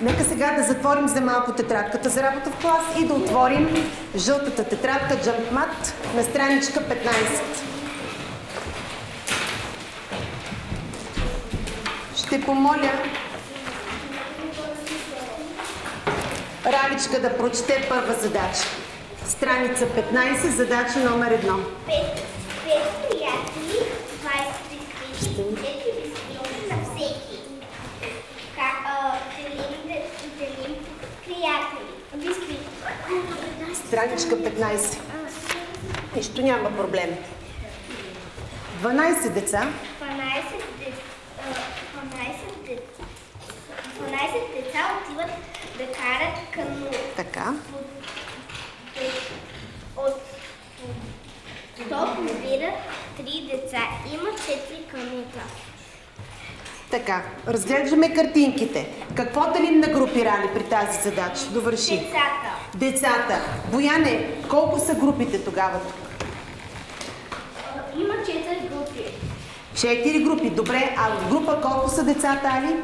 Нека сега да затворим за малко тетрадката за работа в клас и да отворим жълтата тетрадка Jumpmat на страничка 15. Ще помоля Раличка да прочете първа задача. Страница 15, задача номер 1. 5 приятели, 20 бисквити, 4 бисквити на всеки. Делим приятели. Бисквити. Страничка 15. Нищо няма проблем. 12 деца. 12 деца отиват да карат кану. Така. От 100 подбират 3 деца. Има 4 канута. Така, разглеждаме картинките. Какво делим на групи, Рали, при тази задача? Довърши. Децата. Децата. Бояне, колко са групите тогава тук? Има 4 групи. 4 групи. Добре, а в група колко са децата, Али?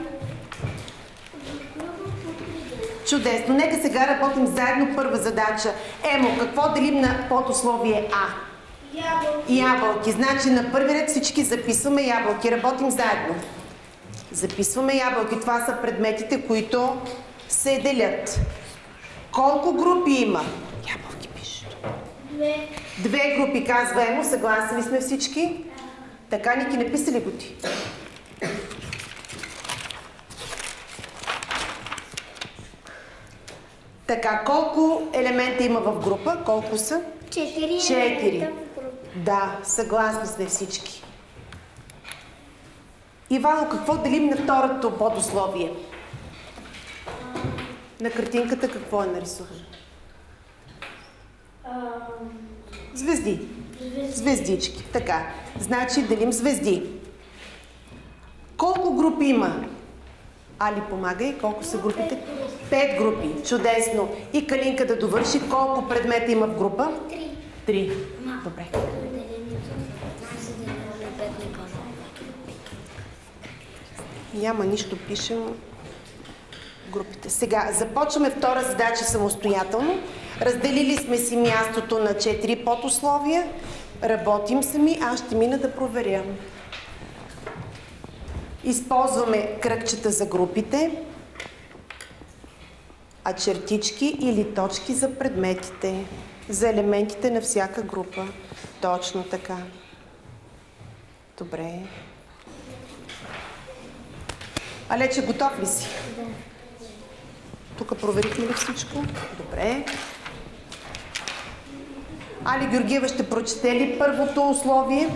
Чудесно. Нека сега работим заедно първа задача. Емо, какво делим на подусловие А? Ябълки. Ябълки. Значи на първи ред всички записваме ябълки. Работим заедно. Записваме ябълки. Това са предметите, които се делят. Колко групи има? Ябълки пише. 2. 2 групи, казва Емо. Съгласни ли сме всички? Така, Ники, написа ли го ти? Така, колко елемента има в група? Колко са? 4 4. Да, съгласни сме всички. Ивало, какво делим на второто подусловие? На картинката какво е нарисувано? Звезди. Звездички. Така. Значи делим звезди. Колко групи има? Али, помагай. Колко са групите? 5 групи. Чудесно. И Калинка да довърши. Колко предмета има в група? 3. Добре. Няма нищо, пишем групите. Сега, започваме втора задача самостоятелно. Разделили сме си мястото на 4 подусловия. Работим сами. Аз ще мина да проверя. Използваме кръгчета за групите, а чертички или точки за предметите, за елементите на всяка група. Точно така. Добре. Алече, готов ли си? Да. Тук проверихме ли всичко? Добре. Али Георгиева ще прочете ли първото условие? 15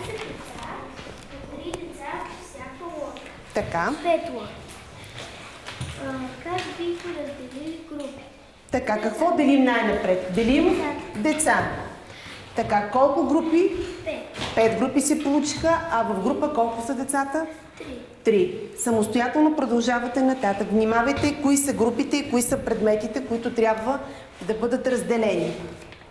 деца, 3 деца в всяка лодка. Така. 5 лодки. Как бихте разделили групи? Така, какво делим най-напред? Делим деца. Така, колко групи? 5. 5 групи се получиха, а в група колко са децата? 3. Самостоятелно продължавате нататък. Внимавайте кои са групите и кои са предметите, които трябва да бъдат разделени.